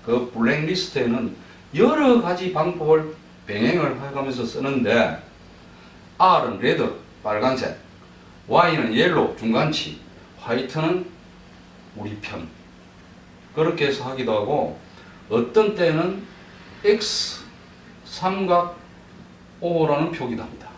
그 블랙리스트에는 여러 가지 방법을 병행을 해가면서 쓰는데, R은 레드, 빨간색, Y는 옐로우, 중간치, 화이트는 우리 편. 그렇게 해서 하기도 하고, 어떤 때는 X, 삼각, O라는 표기도 합니다.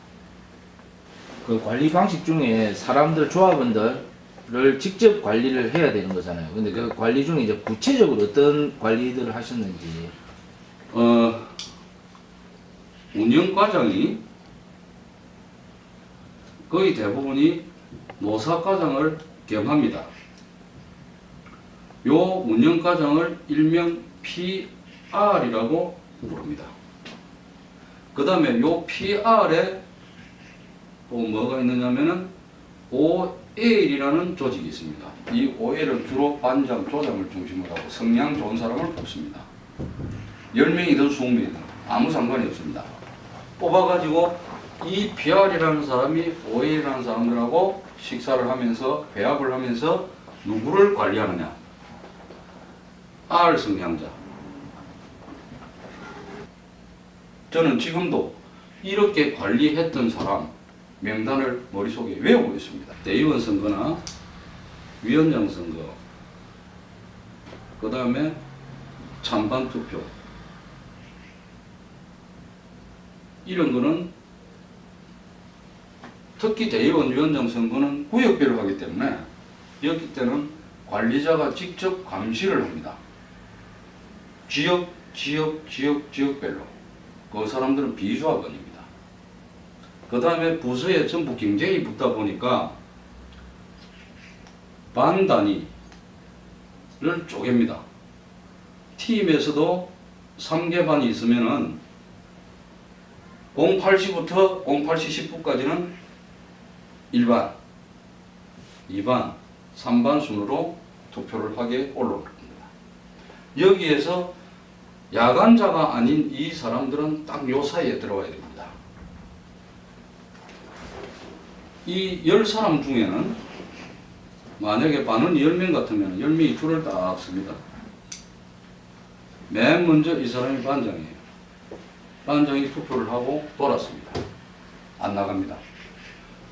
그 관리 방식 중에 사람들, 조합원들을 직접 관리를 해야 되는 거잖아요. 근데 그 관리 중에 이제 구체적으로 어떤 관리들을 하셨는지. 운영 과정이 거의 대부분이 노사 과정을 겸합니다. 요 운영 과정을 일명 PR이라고 부릅니다. 그 다음에 요 PR에 또 뭐가 있느냐면은 OL이라는 조직이 있습니다. 이 OL은 주로 반장, 조장을 중심으로 하고 성향 좋은 사람을 뽑습니다. 10명이든 20명이든 아무 상관이 없습니다. 뽑아가지고 이 PR이라는 사람이 OL이라는 사람들하고 식사를 하면서 배합을 하면서 누구를 관리하느냐? R 성향자. 저는 지금도 이렇게 관리했던 사람 명단을 머릿속에 외우고 있습니다. 대의원 선거나 위원장 선거, 그 다음에 찬반 투표, 이런 거는 특히 대의원 위원장 선거는 구역별로 하기 때문에 여기 때는 관리자가 직접 감시를 합니다. 지역별로. 그 사람들은 비조합원입니다. 그 다음에 부서에 전부 경쟁이 붙다 보니까 반 단위를 쪼갭니다. 팀에서도 3개 반이 있으면은 08시부터 08시 10분까지는 1반, 2반, 3반 순으로 투표를 하게 올라올 겁니다. 여기에서 야간자가 아닌 이 사람들은 딱 요 사이에 들어와야 됩니다. 이 10사람 중에는 만약에 반은 10명 같으면 10명이 줄을 딱 씁니다. 맨 먼저 이 사람이 반장이에요. 반장이 투표를 하고 돌았습니다. 안 나갑니다.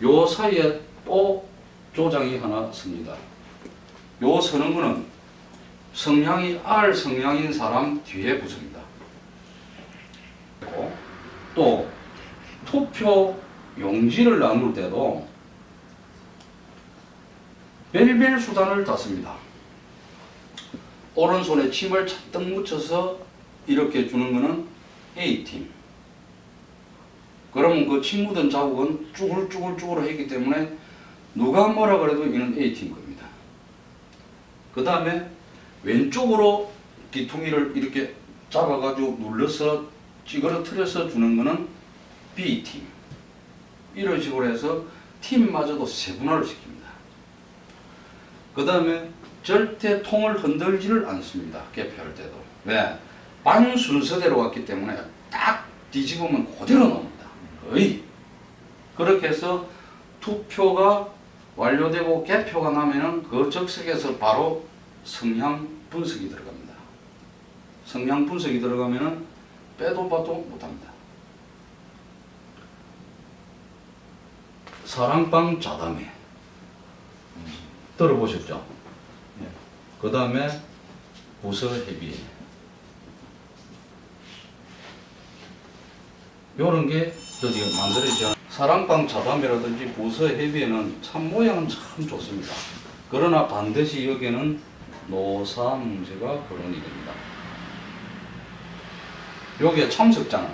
요 사이에 또 조장이 하나 씁니다. 요 서는 거는 성향이 R 성향인 사람 뒤에 붙습니다. 또 투표 용지를 나눌 때도 별별 수단을 다 씁니다. 오른손에 침을 잔뜩 묻혀서 이렇게 주는 거는 A팀. 그러면 그 침 묻은 자국은 쭈글쭈글 했기 때문에 누가 뭐라 그래도 이는 A팀 겁니다. 그 다음에 왼쪽으로 귀퉁이를 이렇게 잡아가지고 눌러서 찌그러뜨려서 주는 거는 B팀. 이런 식으로 해서 팀마저도 세분화를 시킵니다. 그 다음에 절대 통을 흔들지를 않습니다. 개표할 때도. 왜? 반 순서대로 왔기 때문에 딱 뒤집으면 그대로 나옵니다. 거의. 그렇게 해서 투표가 완료되고 개표가 나면은 그 적석에서 바로 성향 분석이 들어갑니다. 성향 분석이 들어가면은 빼도 봐도 못합니다. 사랑방 자담회 들어보셨죠? 네. 그 다음에 부서협의회 요런 게 드디어 만들어지죠. 사랑방 자담회라든지 부서협의회는 참 모양은 참 좋습니다. 그러나 반드시 여기에는 노사 문제가 거론이 됩니다. 여기에 참석자는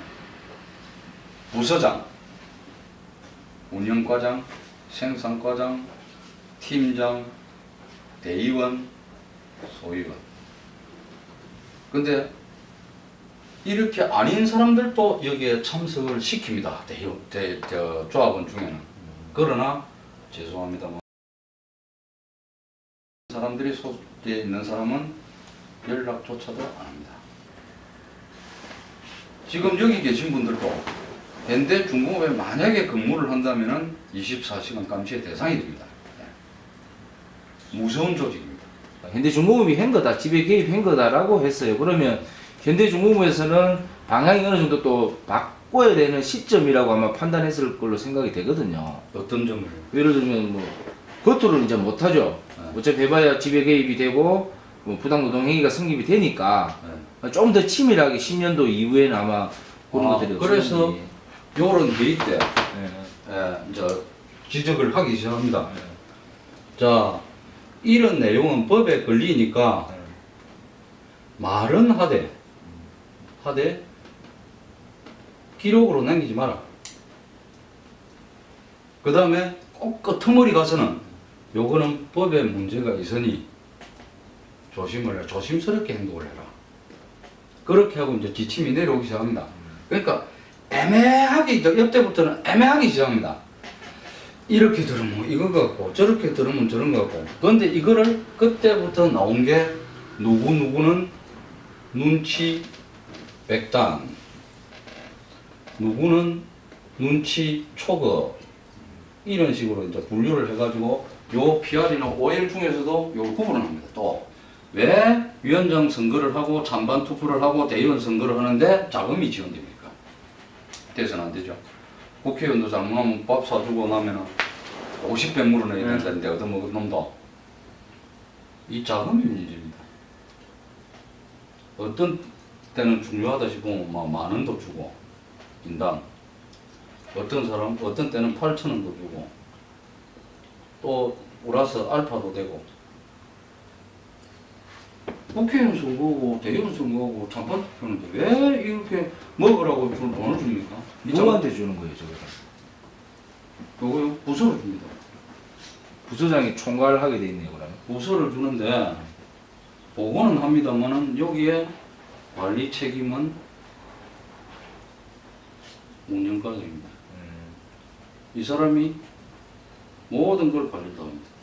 부서장, 운영과장, 생산과장, 팀장, 대의원, 소위원. 근데 이렇게 아닌 사람들도 여기에 참석을 시킵니다. 조합원 중에는. 그러나 죄송합니다. 사람들이 소속되어 있는 사람은 연락조차도 안 합니다. 지금 여기 계신 분들도 현대 중공업에 만약에 근무를 한다면 24시간 감시의 대상이 됩니다. 무서운 조직입니다. 현대중공업이 한 거다, 지배 개입한 거다라고 했어요. 그러면 현대중공업에서는 방향이 어느 정도 또 바꿔야 되는 시점이라고 아마 판단했을 걸로 생각이 되거든요. 어떤 점을? 예를 들면 뭐 겉으로는 이제 못하죠. 네. 어차피 해봐야 지배 개입이 되고 뭐 부당노동 행위가 성립이 되니까 네. 좀 더 치밀하게 10년도 이후에는 아마 그런 것들이 그래서 없었는지. 요런 게 있대. 네. 이제 지적을 하기 시작합니다. 네. 자, 이런 내용은 법에 걸리니까 말은 하되 기록으로 남기지 마라. 그 다음에 꼭 끄트머리 가서는 요거는 법에 문제가 있으니 조심스럽게 행동을 해라. 그렇게 하고 이제 지침이 내려오기 시작합니다. 그러니까 애매하게, 이제 옆때부터는 애매하게 시작합니다. 이렇게 들으면 이거 같고 저렇게 들으면 저런 거 같고. 그런데 이거를 그때부터 나온 게 누구는 눈치 백단, 누구는 눈치 초급, 이런 식으로 이제 분류를 해가지고 요 PR이나 OL 중에서도 요 구분을 합니다. 또 왜 위원장 선거를 하고 찬반 투표를 하고 대의원 선거를 하는데 자금이 지원됩니까? 돼서는 안 되죠. 국회의원도 잘못하면 밥 사주고 나면은 50배 물어내야 된다는데 얻어먹은 놈도. 이 자금이 문제입니다. 어떤 때는 중요하다 싶으면 막 10,000원도 주고 인당, 어떤 때는 8,000원도 주고 또 플러스 알파도 되고. 국회의원 선거고 대의원 선거고 찬반 투표하는데 왜 이렇게 먹으라고 돈을 줍니까? 누구한테 주는 거예요, 저거? 요거요? 부서를 줍니다. 부서장이 총괄하게 돼 있네요, 그러면. 부서를 주는데 보고는 합니다만은 여기에 관리 책임은 운영과장입니다. 이 사람이 모든 걸 관리를 합니다.